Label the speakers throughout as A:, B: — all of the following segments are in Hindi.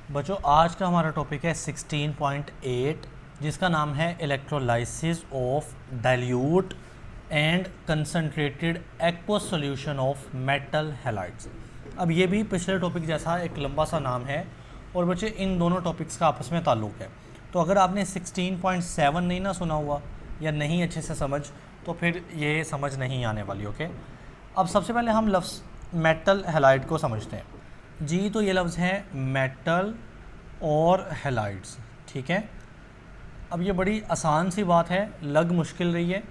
A: बच्चों आज का हमारा टॉपिक है 16.8 जिसका नाम है electrolysis of dilute and concentrated aqueous solution of metal halides. अब ये भी पिछले टॉपिक जैसा एक लंबा सा नाम है और बच्चे इन दोनों टॉपिक्स का आपस में ताल्लुक़ है। तो अगर आपने 16.7 नहीं ना सुना हुआ या नहीं अच्छे से समझ तो फिर ये समझ नहीं आने वाली। ओके, अब सबसे पहले हम लफ्ज़ मेटल हैलाइड को समझते हैं जी। तो ये लफ्ज़ है मेटल और हैलाइड्स, ठीक है। अब ये बड़ी आसान सी बात है, लग मुश्किल रही है।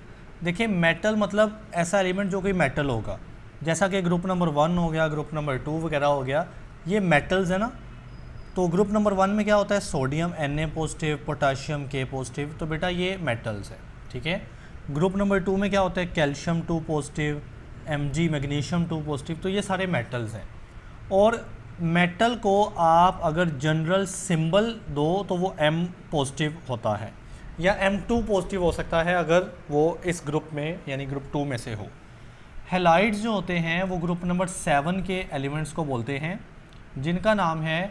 A: देखिए मेटल मतलब ऐसा एलिमेंट जो कोई मेटल होगा, जैसा कि ग्रुप नंबर 1 हो गया, ग्रुप नंबर 2 वगैरह हो गया, ये मेटल्स है ना। तो ग्रुप नंबर 1 में क्या होता है, sodium Na positive, potassium K positive, तो बेटा ये मेटल्स है, ठीक है। ग्रुप नंबर 2 में क्या होता है, calcium 2 positive, Mg magnesium 2 positive, तो ये सारे मेटल्स हैं। और मेटल को आप अगर जनरल सिंबल दो तो वो M पॉजिटिव होता है या M2 पॉजिटिव हो सकता है अगर वो इस ग्रुप में यानी ग्रुप 2 में से हो। हैलाइड्स जो होते हैं वो ग्रुप नंबर 7 के एलिमेंट्स को बोलते हैं जिनका नाम है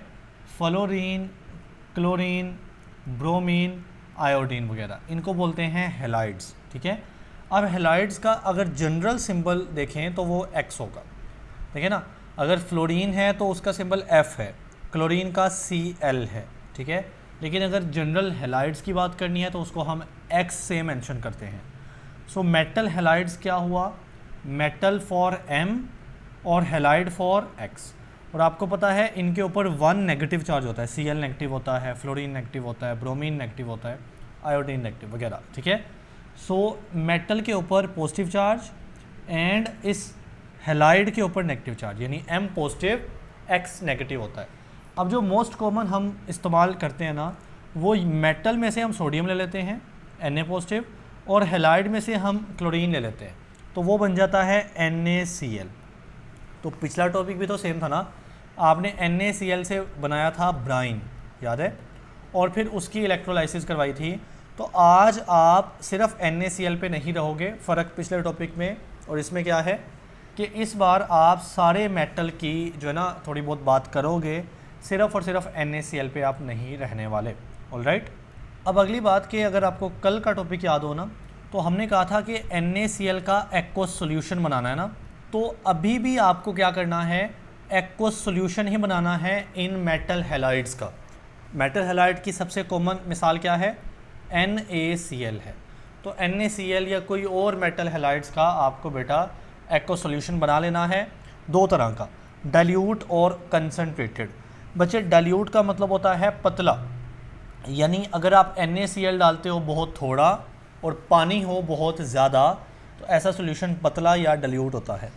A: फ्लोरीन, क्लोरीन, ब्रोमीन, आयोडीन वगैरह, इनको बोलते हैं हैलाइड्स, ठीक है। अब हैलाइड्स का अगर जनरल सिंबल देखें तो वो X होगा, देखिए ना। अगर फ्लोरीन है तो उसका सिंबल F है, क्लोरीन का Cl है, ठीक है। लेकिन अगर जनरल हैलाइड्स की बात करनी है तो उसको हम X से मेंशन करते हैं। सो मेटल हैलाइड्स क्या हुआ, मेटल फॉर M और हैलाइड फॉर X। और आपको पता है इनके ऊपर 1 नेगेटिव चार्ज होता है, Cl नेगेटिव होता है, फ्लोरीन नेगेटिव होता है, ब्रोमीन नेगेटिव होता है, आयोडीन नेगेटिव वगैरह, ठीक है। सो मेटल के ऊपर पॉजिटिव चार्ज एंड इस हैलाइड के ऊपर नेगेटिव चार्ज, यानी M पॉजिटिव X नेगेटिव होता है। अब जो मोस्ट कॉमन हम इस्तेमाल करते हैं ना, वो मेटल में से हम सोडियम ले लेते हैं Na पॉजिटिव और हैलाइड में से हम क्लोरीन ले लेते हैं, तो वो बन जाता है NaCl। तो पिछला टॉपिक भी तो सेम था ना, आपने NaCl से बनाया था ब्राइन, याद है, और फिर उसकी इलेक्ट्रोलाइसिस करवाई थी। तो आज आप सिर्फ NaCl पे नहीं रहोगे, फ़र्क पिछले टॉपिक में और इसमें क्या है कि इस बार आप सारे मेटल की जो है ना थोड़ी बहुत बात करोगे, सिर्फ और सिर्फ NaCl पे आप नहीं रहने वाले। ऑलराइट, अब अगली बात कि अगर आपको कल का टॉपिक याद हो ना, तो हमने कहा था कि NaCl का एक्वस सॉल्यूशन बनाना है ना। तो अभी भी आपको क्या करना है, एक्वस सॉल्यूशन ही बनाना है इन मेटल हैलाइड्स का। मेटल हैलाइड की सबसे कॉमन मिसाल क्या है, NaCl है। तो NaCl या कोई और मेटल हैलाइड्स का आपको बेटा एक्वस सॉल्यूशन बना लेना है, दो तरह का, डाइल्यूट और कंसनट्रेटेड। बच्चे डाइल्यूट का मतलब होता है पतला, यानी अगर आप NaCl डालते हो बहुत थोड़ा और पानी हो बहुत ज़्यादा तो ऐसा सॉल्यूशन पतला या डाइल्यूट होता है।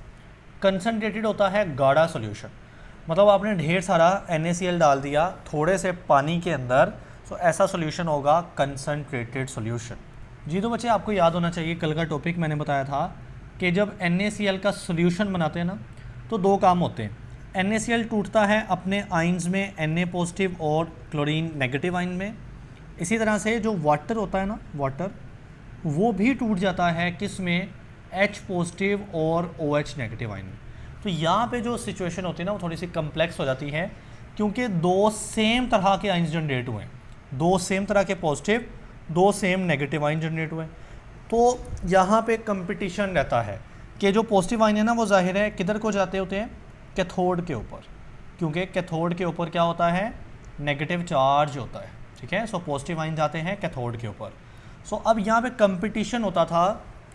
A: कंसनट्रेटेड होता है गाढ़ा सॉल्यूशन, मतलब आपने ढेर सारा NaCl डाल दिया थोड़े से पानी के अंदर, तो ऐसा सॉल्यूशन होगा कंसनट्रेटेड सॉल्यूशन जी। तो बच्चे आपको याद होना चाहिए, कल का टॉपिक मैंने बताया था कि जब NaCl का सॉल्यूशन बनाते हैं ना तो दो काम होते हैं। NaCl टूटता है अपने आइंस में Na पॉजिटिव और क्लोरीन नेगेटिव आइन में। इसी तरह से जो वाटर होता है ना, वाटर, वो भी टूट जाता है किस में, H पॉजिटिव और OH नेगेटिव आइन में। तो यहाँ पे जो सिचुएशन होती है ना वो थोड़ी सी कम्प्लेक्स हो जाती है, क्योंकि दो सेम तरह के आइंस जनरेट हुए हैं, दो सेम तरह के पॉजिटिव, दो सेम नेगेटिव आइन जनरेट हुए। तो यहाँ पे कंपटीशन रहता है कि जो पॉजिटिव आइन है ना वो जाहिर है किधर को जाते होते हैं, कैथोड के ऊपर, क्योंकि कैथोड के ऊपर क्या होता है, नेगेटिव चार्ज होता है, ठीक है। सो पॉजिटिव आइन जाते हैं कैथोड के ऊपर। सो अब यहाँ पे कंपटीशन होता था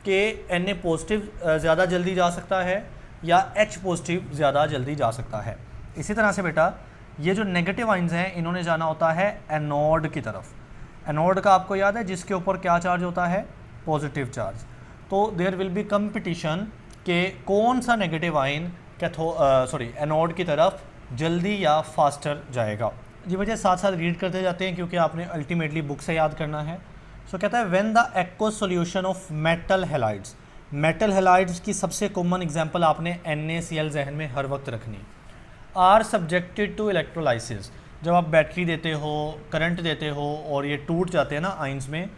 A: कि Na पॉजिटिव ज़्यादा जल्दी जा सकता है या H पॉजिटिव ज़्यादा जल्दी जा सकता है। इसी तरह से बेटा ये जो नेगेटिव आइंस हैं इन्होंने जाना होता है एनोड की तरफ। एनोड का आपको याद है जिसके ऊपर क्या चार्ज होता है, पॉजिटिव चार्ज। तो देयर विल बी कंपटीशन कि कौन सा नेगेटिव आइन एनोड की तरफ जल्दी या फास्टर जाएगा जी। वजह साथ साथ रीड करते जाते हैं क्योंकि आपने अल्टीमेटली बुक से याद करना है। सो कहता है when the aqueous solution of metal halides, metal halides की सबसे कॉमन एग्जांपल आपने NaCl जहन में हर वक्त रखनी, आर सब्जेक्टेड टू इलेक्ट्रोलाइसिस। जब आप बैटरी देते हो, करंट देते हो और ये टूट जाते हैं ना आइंस में,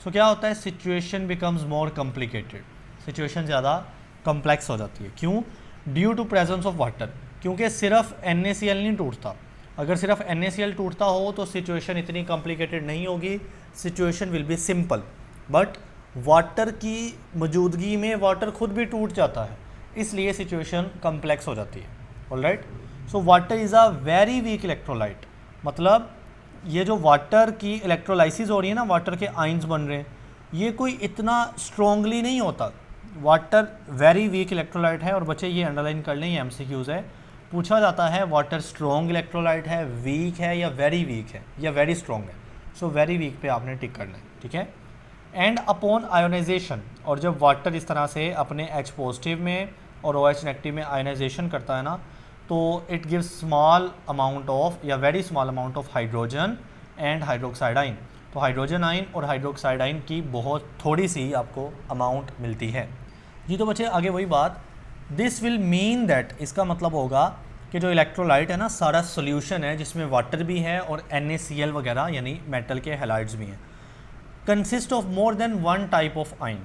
A: सो क्या होता है, situation becomes more complicated, situation ज़्यादा कॉम्प्लेक्स हो जाती है। क्यों, due to presence of water, क्योंकि सिर्फ NaCl नहीं टूटता, अगर सिर्फ NaCl टूटता हो तो सिचुएशन इतनी कॉम्प्लिकेटेड नहीं होगी, situation will be simple. But water की मौजूदगी में वाटर खुद भी टूट जाता है, इसलिए सिचुएशन कम्प्लेक्स हो जाती है। Alright, so water is a very weak electrolyte, मतलब ये जो वाटर की इलेक्ट्रोलाइसिस हो रही है ना, वाटर के आयंस बन रहे हैं, ये कोई इतना स्ट्रॉन्गली नहीं होता। वाटर वेरी वीक इलेक्ट्रोलाइट है। और बच्चे ये अंडरलाइन कर लें, ये MCQs है, पूछा जाता है वाटर स्ट्रॉन्ग इलेक्ट्रोलाइट है, वीक है, या वेरी वीक है, या वेरी स्ट्रॉन्ग है। सो वेरी वीक पे आपने टिक करना है, ठीक है। एंड अपॉन आयोनाइजेशन, और जब वाटर इस तरह से अपने H पॉजिटिव में और OH नेगेटिव में आयोनाइजेशन करता है ना, तो it gives small amount of या very small amount of hydrogen and hydroxide ion. तो हाइड्रोजन आयन और हाइड्रोक्साइड आयन की बहुत थोड़ी सी आपको अमाउंट मिलती है। जी तो बच्चे आगे वही बात, दिस विल मीन दैट, इसका मतलब होगा कि जो इलेक्ट्रोलाइट है ना, सारा सोल्यूशन है जिसमें वाटर भी है और NaCl वगैरह यानी मेटल के हैलाइड्स भी हैं, consist of more than one type of आइन।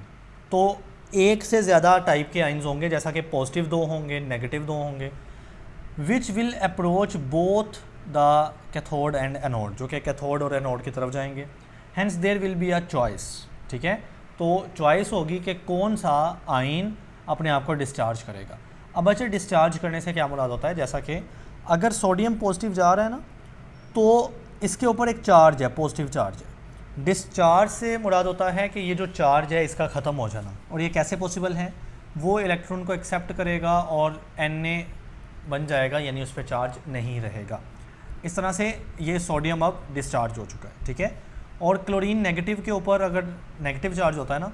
A: तो एक से ज़्यादा टाइप के आइंस होंगे, जैसा कि पॉजिटिव 2 होंगे, नेगेटिव 2 होंगे, which will approach both the cathode and anode, जो कि कैथोड और एनोड की तरफ जाएंगे। Hence there will be a choice, ठीक है। तो चॉइस होगी कि कौन सा आइन अपने आप को डिस्चार्ज करेगा। अब बच्चे डिस्चार्ज करने से क्या मुराद होता है, जैसा कि अगर सोडियम पॉजिटिव जा रहा है ना, तो इसके ऊपर एक चार्ज है, पॉजिटिव चार्ज है। डिस्चार्ज से मुराद होता है कि ये जो चार्ज है इसका ख़त्म हो जाना। और ये कैसे पॉसिबल है, वो इलेक्ट्रॉन को एक्सेप्ट करेगा और Na बन जाएगा, यानी उस पर चार्ज नहीं रहेगा। इस तरह से ये सोडियम अब डिस्चार्ज हो चुका है, ठीक है। और क्लोरीन नेगेटिव के ऊपर अगर नेगेटिव चार्ज होता है ना,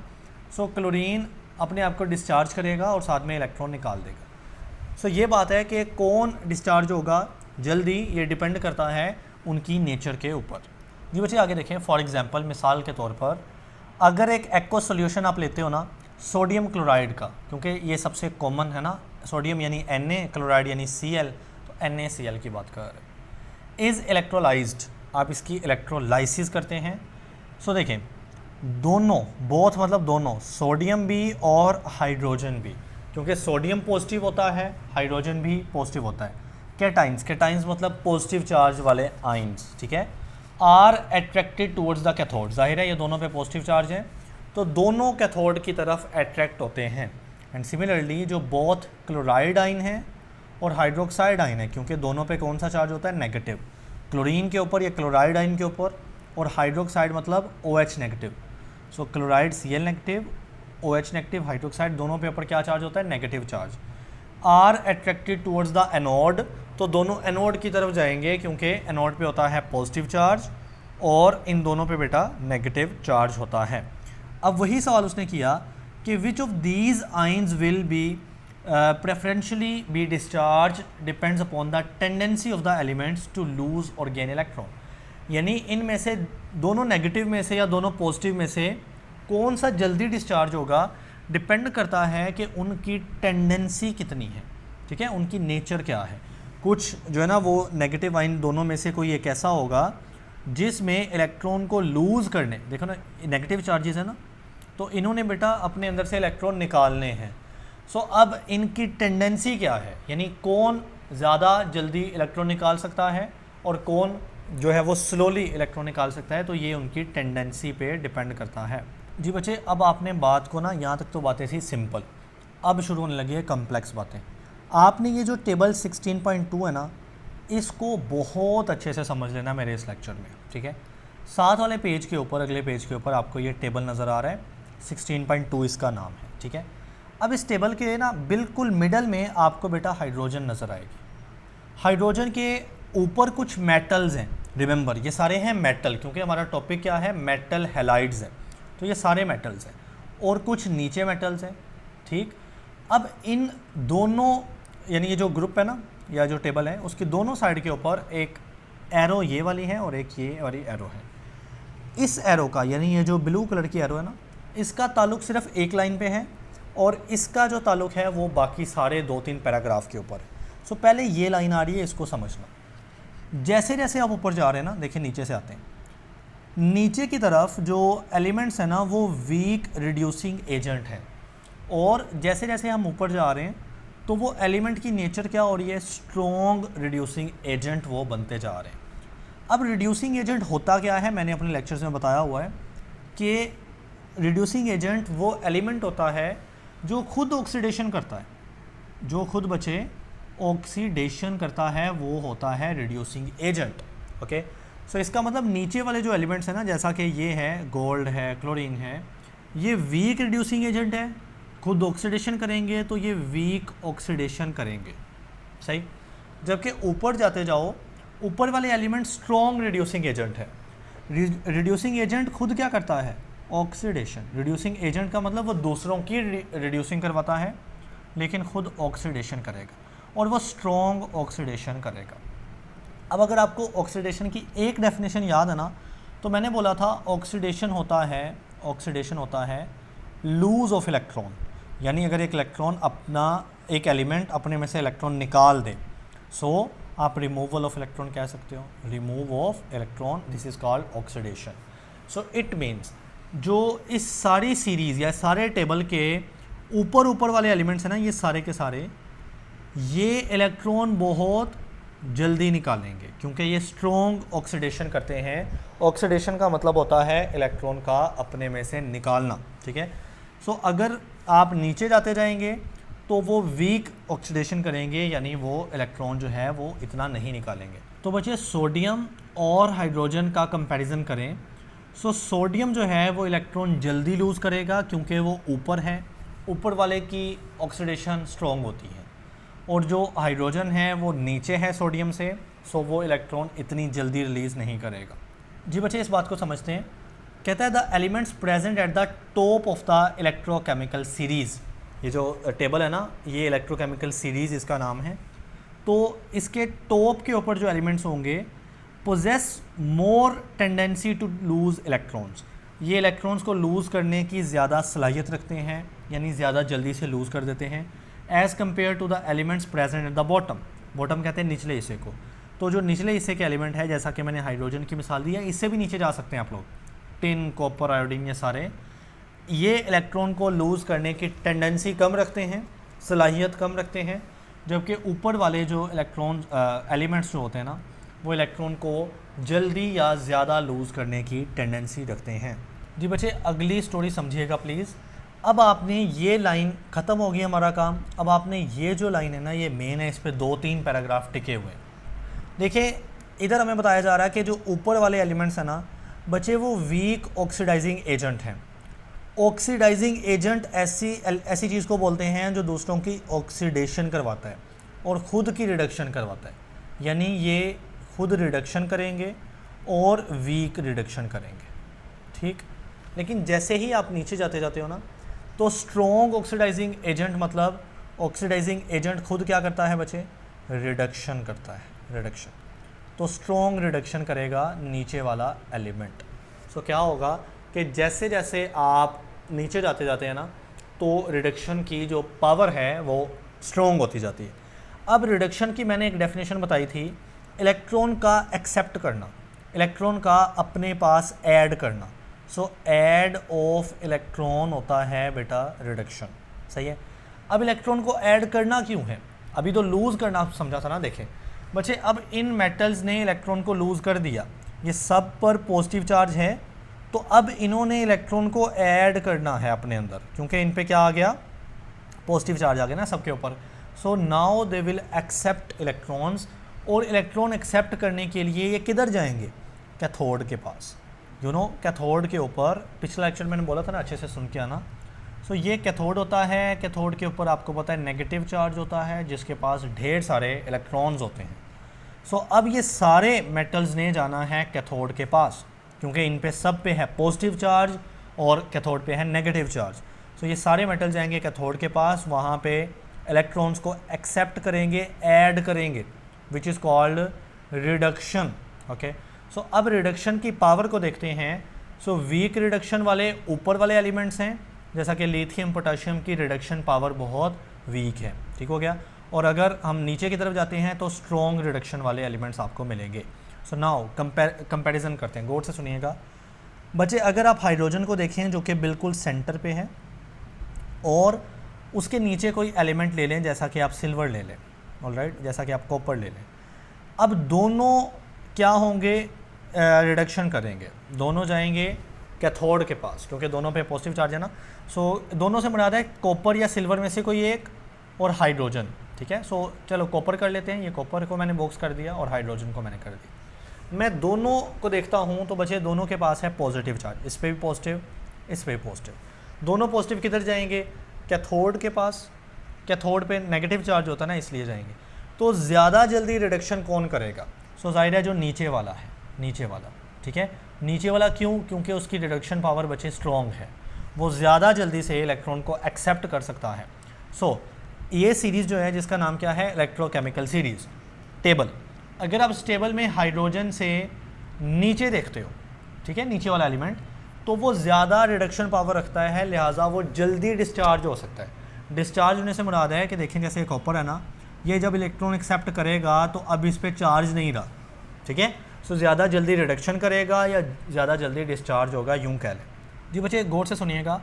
A: सो क्लोरीन अपने आप को डिस्चार्ज करेगा और साथ में इलेक्ट्रॉन निकाल देगा। सो ये बात है कि कौन डिस्चार्ज होगा जल्दी, ये डिपेंड करता है उनकी नेचर के ऊपर। जी बच्चे आगे देखें, फॉर एग्जांपल मिसाल के तौर पर अगर एक एक्व सॉल्यूशन आप लेते हो ना सोडियम क्लोराइड का, क्योंकि ये सबसे कॉमन है ना, सोडियम यानी Na, क्लोराइड यानी Cl, तो NaCl की बात कर रहे हैं। इज़ इलेक्ट्रोलाइज्ड, आप इसकी इलेक्ट्रोलाइसिस करते हैं। सो देखें, दोनों, बोथ मतलब दोनों, सोडियम भी और हाइड्रोजन भी, क्योंकि सोडियम पॉजिटिव होता है, हाइड्रोजन भी पॉजिटिव होता है। कैटाइंस, कैटाइंस मतलब पॉजिटिव चार्ज वाले आइंस, ठीक है, are attracted towards the cathode. जाहिर है ये दोनों पे पॉजिटिव चार्ज हैं, तो दोनों कैथोड की तरफ अट्रैक्ट होते हैं। एंड सिमिलरली जो बोथ क्लोराइड आइन है और हाइड्रोक्साइड आइन है, क्योंकि दोनों पे कौन सा चार्ज होता है, नेगेटिव, क्लोरीन के ऊपर या क्लोराइड आइन के ऊपर, और हाइड्रोक्साइड मतलब OH negative. So chloride Cl negative, OH negative, hydroxide दोनों पे ऊपर क्या चार्ज होता है, negative charge. Are attracted towards the anode, तो दोनों एनोड की तरफ जाएंगे क्योंकि एनोड पे होता है पॉजिटिव चार्ज और इन दोनों पे बेटा नेगेटिव चार्ज होता है। अब वही सवाल उसने किया कि which of these ions will be preferentially be discharge depends upon the tendency of the elements to lose और गेन इलेक्ट्रॉन, यानी इनमें से दोनों नेगेटिव में से या दोनों पॉजिटिव में से कौन सा जल्दी डिस्चार्ज होगा, डिपेंड करता है कि उनकी टेंडेंसी कितनी है, ठीक है, उनकी नेचर क्या है। कुछ जो है ना वो नेगेटिव आइन दोनों में से कोई एक ऐसा होगा जिसमें इलेक्ट्रॉन को लूज़ करने, देखो ना नेगेटिव चार्जेस है ना, तो इन्होंने बेटा अपने अंदर से इलेक्ट्रॉन निकालने हैं। सो अब इनकी टेंडेंसी क्या है, यानी कौन ज़्यादा जल्दी इलेक्ट्रॉन निकाल सकता है और कौन जो है वो स्लोली इलेक्ट्रॉन निकाल सकता है, तो ये उनकी टेंडेंसी पे डिपेंड करता है। जी बच्चे, अब आपने बात को ना यहाँ तक तो बातें थी सिंपल, अब शुरू होने लगी है कॉम्प्लेक्स बातें। आपने ये जो टेबल 16.2 है ना, इसको बहुत अच्छे से समझ लेना मेरे इस लेक्चर में, ठीक है। साथ वाले पेज के ऊपर, अगले पेज के ऊपर आपको ये टेबल नज़र आ रहा है, 16.2 इसका नाम है, ठीक है। अब इस टेबल के ना बिल्कुल मिडल में आपको बेटा हाइड्रोजन नज़र आएगी। हाइड्रोजन के ऊपर कुछ मेटल्स हैं, रिमेंबर ये सारे हैं मेटल, क्योंकि हमारा टॉपिक क्या है, मेटल हैलाइड्स है, तो ये सारे मेटल्स हैं, और कुछ नीचे मेटल्स हैं, ठीक। अब इन दोनों, यानी ये जो ग्रुप है ना या जो टेबल है, उसकी दोनों साइड के ऊपर एक एरो ये वाली है और एक ये वाली एरो है। इस एरो का, यानी ये जो ब्लू कलर की एरो है ना, इसका ताल्लुक सिर्फ एक लाइन पे है और इसका जो ताल्लुक है वो बाकी सारे 2-3 पैराग्राफ के ऊपर है। सो पहले ये लाइन आ रही है, इसको समझना। जैसे जैसे आप ऊपर जा रहे हैं ना, देखिए नीचे से आते हैं, नीचे की तरफ जो एलिमेंट्स हैं ना वो वीक रिड्यूसिंग एजेंट हैं, और जैसे जैसे हम ऊपर जा रहे हैं तो वो एलिमेंट की नेचर क्या हो रही है, स्ट्रॉन्ग रिड्यूसिंग एजेंट वो बनते जा रहे हैं। अब रिड्यूसिंग एजेंट होता क्या है, मैंने अपने लेक्चर्स में बताया हुआ है कि रिड्यूसिंग एजेंट वो एलिमेंट होता है जो खुद ऑक्सीडेशन करता है, जो खुद बचे ऑक्सीडेशन करता है, वो होता है रिड्यूसिंग एजेंट। ओके, सो इसका मतलब नीचे वाले जो एलिमेंट्स हैं ना, जैसा कि ये है, गोल्ड है, क्लोरीन है, ये वीक रिड्यूसिंग एजेंट है, खुद ऑक्सीडेशन करेंगे तो ये वीक ऑक्सीडेशन करेंगे, सही। जबकि ऊपर जाते जाओ, ऊपर वाले एलिमेंट स्ट्रॉन्ग रिड्यूसिंग एजेंट है। रिड्यूसिंग एजेंट खुद क्या करता है, ऑक्सीडेशन। रिड्यूसिंग एजेंट का मतलब वो दूसरों की रिड्यूसिंग करवाता है लेकिन खुद ऑक्सीडेशन करेगा और वो स्ट्रॉन्ग ऑक्सीडेशन करेगा। अब अगर आपको ऑक्सीडेशन की एक डेफिनेशन याद है ना, तो मैंने बोला था ऑक्सीडेशन होता है लूज ऑफ इलेक्ट्रॉन, यानी अगर एक इलेक्ट्रॉन एक एलिमेंट अपने में से इलेक्ट्रॉन निकाल दे, सो आप रिमूवल ऑफ इलेक्ट्रॉन कह सकते हो, remove of electron, this is called oxidation. So it means जो इस सारी सीरीज़ या सारे टेबल के ऊपर वाले एलिमेंट्स हैं ना, ये सारे के सारे ये इलेक्ट्रॉन बहुत जल्दी निकालेंगे क्योंकि ये स्ट्रॉन्ग ऑक्सीडेशन करते हैं। ऑक्सीडेशन का मतलब होता है इलेक्ट्रॉन का अपने में से निकालना, ठीक है। सो अगर आप नीचे जाते जाएंगे तो वो वीक ऑक्सीडेशन करेंगे, यानी वो इलेक्ट्रॉन जो है वो इतना नहीं निकालेंगे। तो बच्चे सोडियम और हाइड्रोजन का कंपैरिजन करें, सो सोडियम जो है वो इलेक्ट्रॉन जल्दी लूज़ करेगा क्योंकि वो ऊपर है, ऊपर वाले की ऑक्सीडेशन स्ट्रॉन्ग होती है, और जो हाइड्रोजन है वो नीचे है सोडियम से, सो वो इलेक्ट्रॉन इतनी जल्दी रिलीज़ नहीं करेगा। जी बच्चे इस बात को समझते हैं। कहता है the elements present at the top of the electrochemical series, ये जो टेबल है ना, ये इलेक्ट्रोकेमिकल सीरीज़ इसका नाम है। तो इसके टॉप के ऊपर जो एलिमेंट्स होंगे possess more tendency to lose electrons, ये इलेक्ट्रॉन्स को लूज़ करने की ज़्यादा सलाहियत रखते हैं, यानी ज़्यादा जल्दी से लूज़ कर देते हैं, as compare to the elements present at the bottom. Bottom कहते हैं निचले हिस्से को। तो जो निचले हिस्से के एलिमेंट है, जैसा कि मैंने हाइड्रोजन की मिसाल दी है, इससे भी नीचे जा सकते हैं आप लोग, टिन, कॉपर, आयोडीन, ये सारे, ये इलेक्ट्रॉन को लूज़ करने की टेंडेंसी कम रखते हैं, सलाहियत कम रखते हैं, जबकि ऊपर वाले जो इलेक्ट्रॉन एलिमेंट्स जो होते हैं ना, वो इलेक्ट्रॉन को जल्दी या ज़्यादा लूज़ करने की टेंडेंसी रखते हैं। जी बच्चे अगली स्टोरी समझिएगा प्लीज़। अब आपने ये लाइन ख़त्म हो गई हमारा काम। अब आपने ये जो लाइन है ना, ये मेन है, इस पर 2-3 पैराग्राफ टिके हुए हैं। देखिए इधर हमें बताया जा रहा है कि जो ऊपर वाले एलिमेंट्स हैं ना बच्चे, वो वीक ऑक्सीडाइजिंग एजेंट हैं। ऑक्सीडाइजिंग एजेंट ऐसी चीज़ को बोलते हैं जो दूसरों की ऑक्सीडेशन करवाता है और ख़ुद की रिडक्शन करवाता है, यानी ये खुद रिडक्शन करेंगे और वीक रिडक्शन करेंगे, ठीक। लेकिन जैसे ही आप नीचे जाते जाते हो ना, तो स्ट्रॉन्ग ऑक्सीडाइजिंग एजेंट, मतलब ऑक्सीडाइजिंग एजेंट खुद क्या करता है बच्चे, रिडक्शन करता है, रिडक्शन। तो स्ट्रॉन्ग रिडक्शन करेगा नीचे वाला एलिमेंट। सो क्या होगा कि जैसे जैसे आप नीचे जाते जाते हैं ना, तो रिडक्शन की जो पावर है वो स्ट्रॉन्ग होती जाती है। अब रिडक्शन की मैंने एक डेफिनेशन बताई थी, इलेक्ट्रॉन का एक्सेप्ट करना, इलेक्ट्रॉन का अपने पास ऐड करना। सो ऐड ऑफ इलेक्ट्रॉन होता है बेटा रिडक्शन, सही है। अब इलेक्ट्रॉन को ऐड करना क्यों है, अभी तो लूज़ करना समझा था ना। देखें बच्चे, अब इन मेटल्स ने इलेक्ट्रॉन को लूज़ कर दिया, ये सब पर पॉजिटिव चार्ज है, तो अब इन्होंने इलेक्ट्रॉन को ऐड करना है अपने अंदर, क्योंकि इन पे क्या आ गया, पॉजिटिव चार्ज आ गया ना सबके ऊपर। So now they will accept electrons, और इलेक्ट्रॉन एक्सेप्ट करने के लिए ये किधर जाएंगे, कैथोड के पास। कैथोड के ऊपर, पिछला लेक्चर मैंने बोला था ना, अच्छे से सुन के आना। सो ये कैथोड होता है, कैथोड के ऊपर आपको पता है नेगेटिव चार्ज होता है, जिसके पास ढेर सारे इलेक्ट्रॉन्स होते हैं। सो अब ये सारे मेटल्स ने जाना है कैथोड के पास, क्योंकि इन पे सब पे है पॉजिटिव चार्ज और कैथोड पे है नेगेटिव चार्ज। सो ये सारे मेटल जाएंगे कैथोड के पास, वहाँ पे इलेक्ट्रॉन्स को एक्सेप्ट करेंगे, ऐड करेंगे, which is called reduction. Okay, so अब रिडक्शन की पावर को देखते हैं। सो वीक रिडक्शन वाले ऊपर वाले एलिमेंट्स हैं, जैसा कि लिथियम, पोटेशियम की रिडक्शन पावर बहुत वीक है, ठीक हो गया। और अगर हम नीचे की तरफ जाते हैं तो स्ट्रॉन्ग रिडक्शन वाले एलिमेंट्स आपको मिलेंगे। सो नाउ कंपैरिजन करते हैं, गौर से सुनिएगा बच्चे। अगर आप हाइड्रोजन को देखें जो कि बिल्कुल सेंटर पे है, और उसके नीचे कोई एलिमेंट ले लें, जैसा कि आप सिल्वर ले लें, ऑलराइट, जैसा कि आप कॉपर ले लें। अब दोनों क्या होंगे, रिडक्शन करेंगे, दोनों जाएंगे कैथोड के पास, क्योंकि दोनों पे पॉजिटिव चार्ज है ना। सो दोनों से मुराद है कॉपर या सिल्वर में से कोई एक और हाइड्रोजन, ठीक है। सो चलो कॉपर कर लेते हैं, ये कॉपर को मैंने बॉक्स कर दिया और हाइड्रोजन को मैंने कर दिया। मैं दोनों को देखता हूँ तो बचे दोनों के पास है पॉजिटिव चार्ज, इस पर भी पॉजिटिव, इस पर भी पॉजिटिव। दोनों पॉजिटिव किधर जाएंगे, कैथोड के पास। कैथोड पे नेगेटिव चार्ज होता है ना, इसलिए जाएंगे। तो ज़्यादा जल्दी रिडक्शन कौन करेगा, सो जाहिर है जो नीचे वाला है, नीचे वाला, ठीक है। नीचे वाला क्यों, क्योंकि उसकी रिडक्शन पावर बचे स्ट्रॉन्ग है, वो ज़्यादा जल्दी से इलेक्ट्रॉन को एक्सेप्ट कर सकता है। सो ये सीरीज़ जो है जिसका नाम क्या है, इलेक्ट्रोकेमिकल सीरीज़ टेबल। अगर आप इस टेबल में हाइड्रोजन से नीचे देखते हो, ठीक है, नीचे वाला एलिमेंट, तो वो ज़्यादा रिडक्शन पावर रखता है, लिहाजा वो जल्दी डिस्चार्ज हो सकता है। डिस्चार्ज होने से मुराद है कि देखें जैसे कॉपर है ना, ये जब इलेक्ट्रॉन एक्सेप्ट करेगा तो अब इस पर चार्ज नहीं रहा, ठीक है। सो ज़्यादा जल्दी रिडक्शन करेगा या ज़्यादा जल्दी डिस्चार्ज होगा, यूँ कह लें। जी बच्चे गौर से सुनिएगा,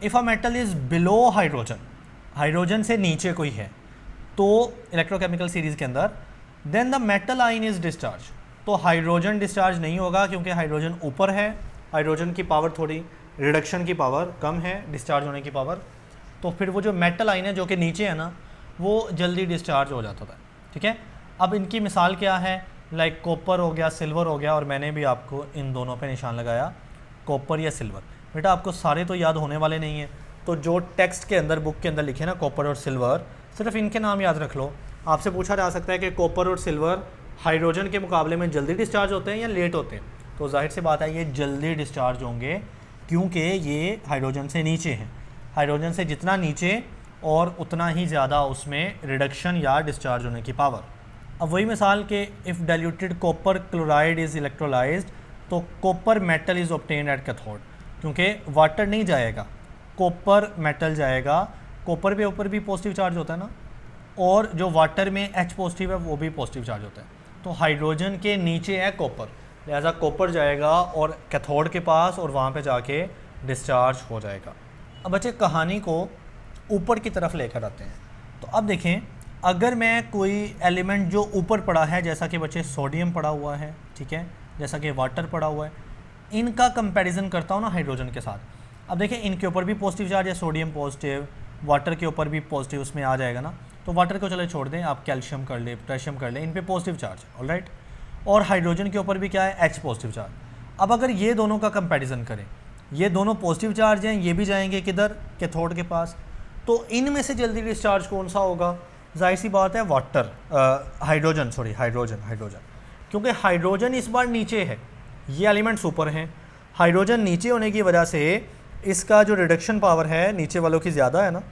A: if a metal is below hydrogen, hydrogen से नीचे कोई है तो इलेक्ट्रोकेमिकल सीरीज़ के अंदर, देन द मेटल आइन इज़ डिस्चार्ज, तो हाइड्रोजन डिस्चार्ज नहीं होगा, क्योंकि हाइड्रोजन ऊपर है, हाइड्रोजन की पावर थोड़ी, रिडक्शन की पावर कम है, डिस्चार्ज होने की पावर। तो फिर वो जो मेटल आइन है जो कि नीचे है ना, वो जल्दी डिस्चार्ज हो जाता था, ठीक है। अब इनकी मिसाल क्या है, लाइक कॉपर हो गया, सिल्वर हो गया, और मैंने भी आपको इन दोनों पे निशान लगाया, कॉपर या सिल्वर। बेटा आपको सारे तो याद होने वाले नहीं हैं, तो जो टेक्स्ट के अंदर, बुक के अंदर लिखे ना कॉपर और सिल्वर, सिर्फ इनके नाम याद रख लो। आपसे पूछा जा सकता है कि कॉपर और सिल्वर हाइड्रोजन के मुकाबले में जल्दी डिस्चार्ज होते हैं या लेट होते हैं, तो जाहिर सी बात है ये जल्दी डिस्चार्ज होंगे, क्योंकि ये हाइड्रोजन से नीचे हैं। हाइड्रोजन से जितना नीचे और उतना ही ज़्यादा उसमें रिडक्शन या डिस्चार्ज होने की पावर। अब वही मिसाल के if diluted copper chloride is electrolysed, तो copper metal is obtained at cathode, क्योंकि वाटर नहीं जाएगा, कॉपर मेटल जाएगा। कॉपर के ऊपर भी पॉजिटिव चार्ज होता है ना, और जो वाटर में H पॉजिटिव है वो भी पॉजिटिव चार्ज होता है। तो हाइड्रोजन के नीचे है कॉपर, लिहाजा कॉपर जाएगा और कैथोड के पास, और वहाँ पे जाके डिस्चार्ज हो जाएगा। अब बच्चे कहानी को ऊपर की तरफ लेकर आते हैं। तो अब देखें, अगर मैं कोई एलिमेंट जो ऊपर पड़ा है, जैसा कि बच्चे सोडियम पड़ा हुआ है, ठीक है, जैसा कि वाटर पड़ा हुआ है, इनका कंपैरिजन करता हूँ ना हाइड्रोजन के साथ। अब देखें इनके ऊपर भी पॉजिटिव चार्ज है, सोडियम पॉजिटिव, वाटर के ऊपर भी पॉजिटिव उसमें आ जाएगा ना, तो वाटर को चले छोड़ दें, आप कैल्शियम कर ले, पोटेशियम कर ले, इन पे पॉजिटिव चार्ज है, ऑलराइट। और हाइड्रोजन के ऊपर भी क्या है, H पॉजिटिव चार्ज। अब अगर ये दोनों का कंपैरिजन करें, ये दोनों पॉजिटिव चार्ज हैं, ये भी जाएंगे किधर, कैथोड के पास, तो इनमें से जल्दी डिस्चार्ज कौन सा होगा, जाहिर सी बात है वाटर, हाइड्रोजन, सॉरी हाइड्रोजन, क्योंकि हाइड्रोजन इस बार नीचे है, ये एलिमेंट्स ऊपर हैं। हाइड्रोजन नीचे होने की वजह से इसका जो रिडक्शन पावर है नीचे वालों की ज़्यादा है ना,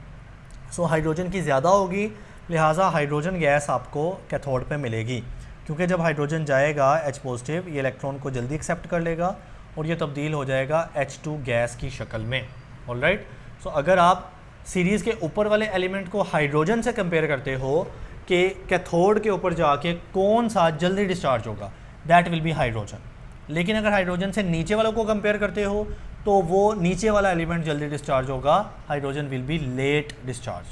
A: सो हाइड्रोजन की ज़्यादा होगी, लिहाजा हाइड्रोजन गैस आपको कैथोड पे मिलेगी, क्योंकि जब हाइड्रोजन जाएगा H पॉजिटिव, ये इलेक्ट्रॉन को जल्दी एक्सेप्ट कर लेगा और ये तब्दील हो जाएगा H2 गैस की शक्ल में, ऑलराइट। सो अगर आप सीरीज़ के ऊपर वाले एलिमेंट को हाइड्रोजन से कंपेयर करते हो कि कैथोड के ऊपर जाके कौन सा जल्दी डिस्चार्ज होगा, दैट विल बी हाइड्रोजन। लेकिन अगर हाइड्रोजन से नीचे वालों को कंपेयर करते हो तो वो नीचे वाला एलिमेंट जल्दी डिस्चार्ज होगा, hydrogen will be late discharge.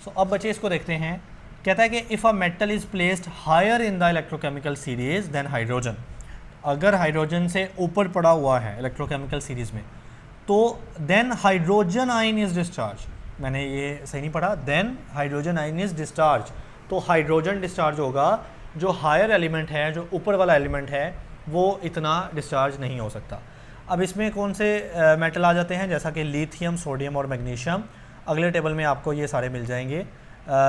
A: So अब बच्चे इसको देखते हैं, कहता है कि if a metal is placed higher in the electrochemical series then hydrogen, अगर हाइड्रोजन से ऊपर पड़ा हुआ है इलेक्ट्रोकेमिकल सीरीज़ में, तो then hydrogen ion is discharge, मैंने ये सही नहीं पढ़ा, then hydrogen ion is discharge, तो हाइड्रोजन डिस्चार्ज होगा, जो हायर एलिमेंट है, जो ऊपर वाला एलिमेंट है, वो इतना डिस्चार्ज नहीं हो सकता। अब इसमें कौन से मेटल आ जाते हैं, जैसा कि लिथियम, सोडियम और मैग्नीशियम, अगले टेबल में आपको ये सारे मिल जाएंगे,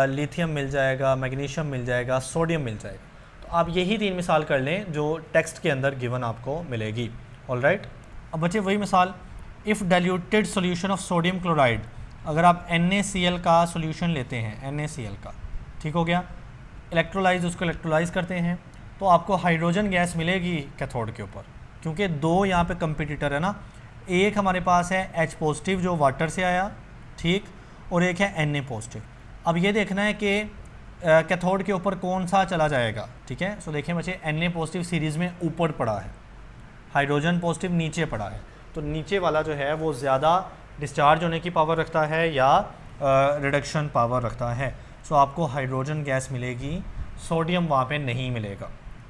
A: लिथियम मिल जाएगा, मैग्नीशियम मिल जाएगा, सोडियम मिल जाएगा। तो आप यही 3 मिसाल कर लें जो टेक्स्ट के अंदर गिवन आपको मिलेगी, ऑलराइट। अब बच्चे वही मिसाल, if diluted solution of sodium chloride, अगर आप NaCl का सॉल्यूशन लेते हैं, NaCl का, ठीक हो गया, इलेक्ट्रोलाइज, उसको इलेक्ट्रोलाइज करते हैं, तो आपको हाइड्रोजन गैस मिलेगी कैथोड के ऊपर, क्योंकि 2 यहाँ पे कंपटीटर है ना, एक हमारे पास है H पॉजिटिव जो वाटर से आया, ठीक, और एक है Na पॉजिटिव। अब ये देखना है कि कैथोड के ऊपर कौन सा चला जाएगा, ठीक है। सो देखें बच्चे, Na पॉजिटिव सीरीज़ में ऊपर पड़ा है, हाइड्रोजन पॉजिटिव नीचे पड़ा है, तो नीचे वाला जो है वो ज़्यादा डिस्चार्ज होने की पावर रखता है या रिडक्शन पावर रखता है। सो आपको हाइड्रोजन गैस मिलेगी, सोडियम वहाँ पे नहीं मिलेगा।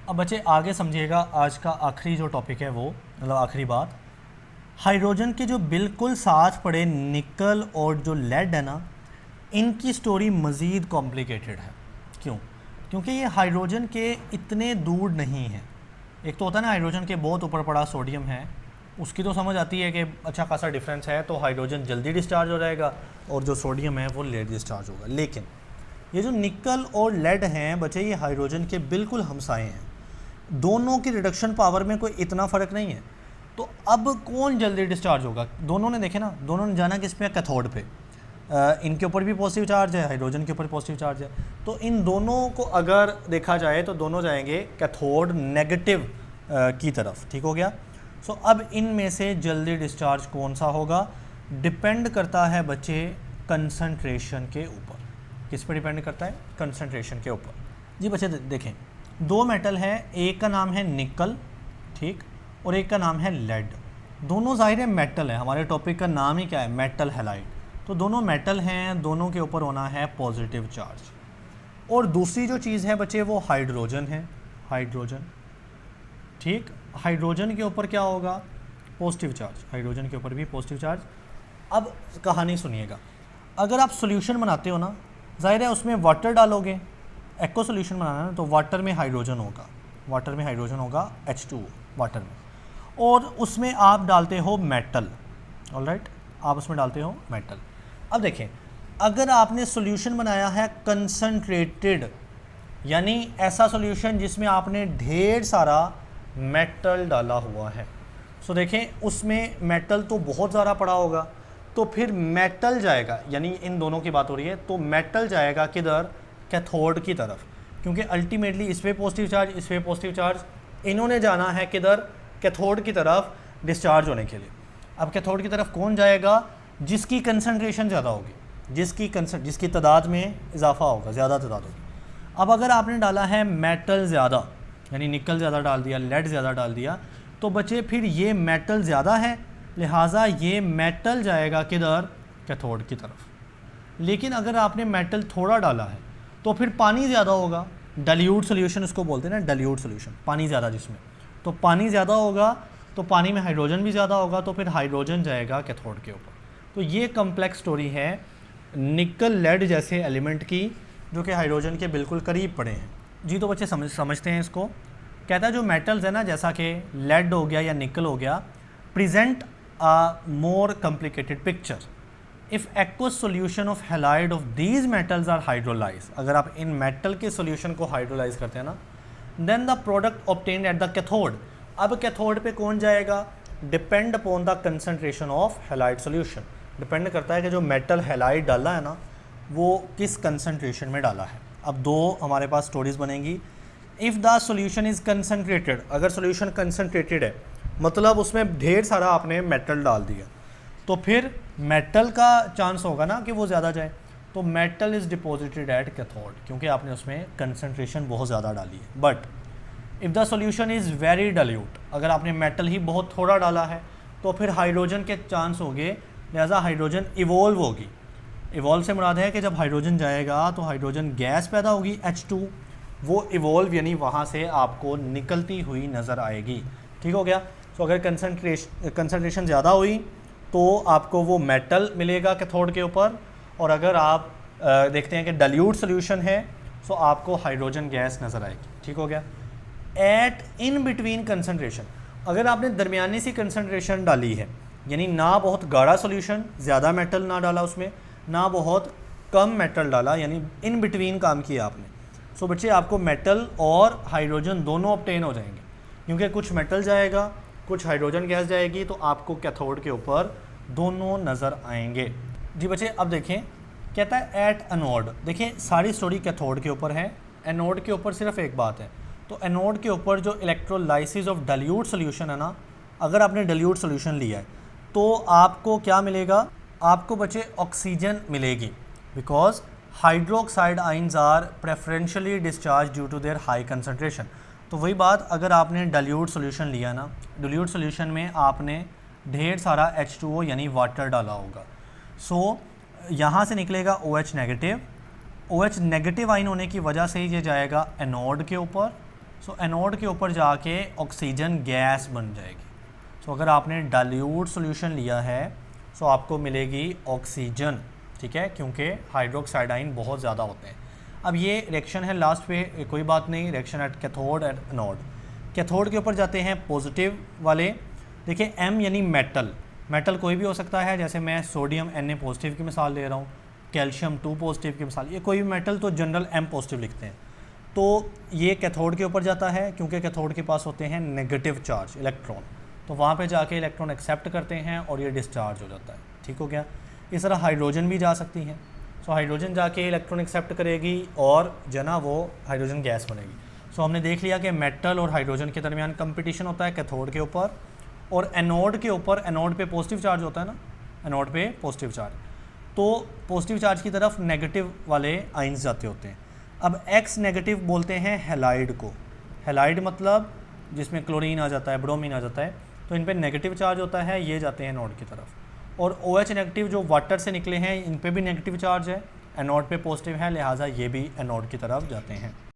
A: अब बच्चे आगे समझिएगा, आज का आखिरी जो टॉपिक है वो, मतलब आखिरी बात, हाइड्रोजन के जो बिल्कुल साथ पड़े निकल और जो लेड है ना, इनकी स्टोरी मज़ीद कॉम्प्लिकेटेड है। क्यों? क्योंकि ये हाइड्रोजन के इतने दूर नहीं है। एक तो होता है ना हाइड्रोजन के बहुत ऊपर पड़ा सोडियम है, उसकी तो समझ आती है कि अच्छा खासा डिफरेंस है तो हाइड्रोजन जल्दी डिस्चार्ज हो जाएगा और जो सोडियम है वो लेट डिस्चार्ज होगा। लेकिन ये जो निकल और लेड हैं बच्चे, ये हाइड्रोजन के बिल्कुल हमसाए हैं, दोनों की रिडक्शन पावर में कोई इतना फ़र्क नहीं है। तो अब कौन जल्दी डिस्चार्ज होगा? दोनों ने देखे ना, दोनों ने जाना किस पे, कैथोड पे। इनके ऊपर भी पॉजिटिव चार्ज है, हाइड्रोजन के ऊपर पॉजिटिव चार्ज है, तो इन दोनों को अगर देखा जाए तो दोनों जाएंगे कैथोड नेगेटिव की तरफ। ठीक हो गया? सो अब इनमें से जल्दी डिस्चार्ज कौन सा होगा, डिपेंड करता है बच्चे कंसंट्रेशन के ऊपर। किस पर डिपेंड करता है? कंसंट्रेशन के ऊपर। जी बच्चे देखें, दो मेटल है, एक का नाम है निकल, ठीक, और एक का नाम है लेड। दोनों ज़ाहिर है मेटल है, हमारे टॉपिक का नाम ही क्या है, मेटल हैलाइड। तो दोनों मेटल हैं, दोनों के ऊपर होना है पॉजिटिव चार्ज। और दूसरी जो चीज़ है बच्चे वो हाइड्रोजन है, हाइड्रोजन, ठीक, हाइड्रोजन के ऊपर क्या होगा, पॉजिटिव चार्ज, हाइड्रोजन के ऊपर भी पॉजिटिव चार्ज। अब कहानी सुनिएगा, अगर आप सॉल्यूशन बनाते हो ना, ज़ाहिर है उसमें वाटर डालोगे, एक्वा सॉल्यूशन बनाना है तो वाटर में हाइड्रोजन होगा, वाटर में हाइड्रोजन होगा H2O वाटर में, और उसमें आप डालते हो मेटल, ऑलराइट, आप उसमें डालते हो मेटल। अब देखें, अगर आपने सॉल्यूशन बनाया है कंसंट्रेटेड, यानी ऐसा सॉल्यूशन जिसमें आपने ढेर सारा मेटल डाला हुआ है, सो देखें उसमें मेटल तो बहुत ज़्यादा पड़ा होगा, तो फिर मेटल जाएगा, यानी इन दोनों की बात हो रही है, तो मेटल जाएगा किधर, कैथोड की तरफ, क्योंकि अल्टीमेटली इस पे पॉजिटिव चार्ज, इस पे पॉजिटिव चार्ज, इन्होंने जाना है किधर, कैथोड की तरफ डिस्चार्ज होने के लिए। अब कैथोड की तरफ कौन जाएगा, जिसकी कंसंट्रेशन ज़्यादा होगी, जिसकी तादाद में इजाफा होगा, ज़्यादा तादाद होगी। अब अगर आपने डाला है मेटल ज़्यादा, यानी निकल ज़्यादा डाल दिया, लेड ज़्यादा डाल दिया, तो बच्चे फिर ये मेटल ज़्यादा है, लिहाजा ये मेटल जाएगा किधर, कैथोड की तरफ। लेकिन अगर आपने मेटल थोड़ा डाला है तो फिर पानी ज़्यादा होगा, डाइल्यूट सॉल्यूशन उसको बोलते हैं ना, डाइल्यूट सॉल्यूशन, पानी ज़्यादा जिसमें, तो पानी ज़्यादा होगा तो पानी में हाइड्रोजन भी ज़्यादा होगा, तो फिर हाइड्रोजन जाएगा कैथोड के ऊपर। तो ये कम्प्लेक्स स्टोरी है निकल लेड जैसे एलिमेंट की, जो कि हाइड्रोजन के बिल्कुल करीब पड़े हैं। जी तो बच्चे समझते हैं इसको। कहता है जो मेटल्स है ना, जैसा कि लेड हो गया या निकल हो गया, present a more complicated picture if aqueous solution of halide of these metals are hydrolyzed। अगर आप इन मेटल के सॉल्यूशन को हाइड्रोलाइज करते हैं ना, then the product obtained at the cathode। अब कैथोड पे कौन जाएगा, depend upon the concentration of halide solution, depend करता है कि जो मेटल हैलाइड डाला है ना वो किस कंसंट्रेशन में डाला है। अब दो हमारे पास स्टोरीज बनेंगी। If the solution is concentrated, अगर सॉल्यूशन कंसंट्रेटेड है मतलब उसमें ढेर सारा आपने मेटल डाल दिया, तो फिर मेटल का चांस होगा ना कि वो ज़्यादा जाए, तो metal is deposited at cathode, क्योंकि आपने उसमें कंसंट्रेशन बहुत ज़्यादा डाली है। But if the solution is very dilute, अगर आपने मेटल ही बहुत थोड़ा डाला है तो फिर हाइड्रोजन के चांस होंगे, लिहाजा हाइड्रोजन इवॉल्व होगी। इवॉल्व से मुराद है कि जब हाइड्रोजन जाएगा तो हाइड्रोजन गैस पैदा होगी H2, वो इवॉल्व यानी वहाँ से आपको निकलती हुई नज़र आएगी। ठीक हो गया? तो अगर कंसंट्रेशन ज़्यादा हुई तो आपको वो मेटल मिलेगा कैथोड के ऊपर, और अगर आप देखते हैं कि डाइल्यूट सॉल्यूशन है तो आपको हाइड्रोजन गैस नज़र आएगी। ठीक हो गया? एट इन बिटवीन कंसंट्रेशन, अगर आपने दरमियानी सी कंसंट्रेशन डाली है, यानी ना बहुत गाढ़ा सॉल्यूशन, ज़्यादा मेटल ना डाला उसमें, ना बहुत कम मेटल डाला, यानी इन बिटवीन काम किया आपने, सो बच्चे आपको मेटल और हाइड्रोजन दोनों ऑब्टेन हो जाएंगे, क्योंकि कुछ मेटल जाएगा, कुछ हाइड्रोजन गैस जाएगी, तो आपको कैथोड के ऊपर दोनों नज़र आएंगे। जी बच्चे अब देखें, कहता है एट एनोड, देखें सारी स्टोरी कैथोड के ऊपर है, एनोड के ऊपर सिर्फ एक बात है, तो एनोड के ऊपर जो इलेक्ट्रोलाइसिस ऑफ डाइल्यूट सॉल्यूशन है ना, अगर आपने डाइल्यूट सॉल्यूशन लिया है तो आपको क्या मिलेगा, आपको बच्चे ऑक्सीजन मिलेगी, because hydroxide ions are preferentially discharge due to their high concentration. तो वही बात, अगर आपने डाइल्यूट सॉल्यूशन लिया ना, डाइल्यूट सॉल्यूशन में आपने ढेर सारा H2O यानी वाटर डाला होगा, सो यहाँ से निकलेगा OH negative. OH negative ion होने की वजह से ये जाएगा एनोड के ऊपर। सो एनोड के ऊपर जाके ऑक्सीजन गैस बन जाएगी। सो अगर आपने डाइल्यूट सॉल्यूशन लिया है सो आपको मिलेगी ऑक्सीजन, ठीक है, क्योंकि हाइड्रोक्साइड आइन बहुत ज़्यादा होते हैं। अब ये रिएक्शन है लास्ट पे, कोई बात नहीं, reaction at cathode and anode. Cathode के ऊपर जाते हैं पॉजिटिव वाले। देखिए M यानी मेटल, मेटल कोई भी हो सकता है, जैसे मैं सोडियम Na पॉजिटिव की मिसाल ले रहा हूँ, कैल्शियम 2 पॉजिटिव की मिसाल, ये कोई भी मेटल तो जनरल M पॉजिटिव लिखते हैं। तो ये कैथोड के ऊपर जाता है क्योंकि कैथोड के पास होते हैं नेगेटिव चार्ज इलेक्ट्रॉन, तो वहाँ पे जाके इलेक्ट्रॉन एक्सेप्ट करते हैं और ये डिस्चार्ज हो जाता है, ठीक हो गया। इस तरह हाइड्रोजन भी जा सकती हैं। सो हाइड्रोजन जाके इलेक्ट्रॉन एक्सेप्ट करेगी और जो ना वो हाइड्रोजन गैस बनेगी। सो हमने देख लिया कि मेटल और हाइड्रोजन के दरमियान कंपटीशन होता है कैथोड के ऊपर, और एनोड के ऊपर, एनोड पे पॉजिटिव चार्ज होता है ना, एनोड पे पॉजिटिव चार्ज, तो पॉजिटिव चार्ज की तरफ नेगेटिव वाले आइंस जाते होते हैं। अब X नेगेटिव बोलते हैं हैलाइड को। हैलाइड मतलब जिसमें क्लोरीन आ जाता है, ब्रोमीन आ जाता है, तो इन पे नेगेटिव चार्ज होता है, ये जाते हैं एनोड की तरफ। और OH नेगेटिव जो वाटर से निकले हैं इन पे भी नेगेटिव चार्ज है, एनोड पे पॉजिटिव है, लिहाजा ये भी एनोड की तरफ जाते हैं।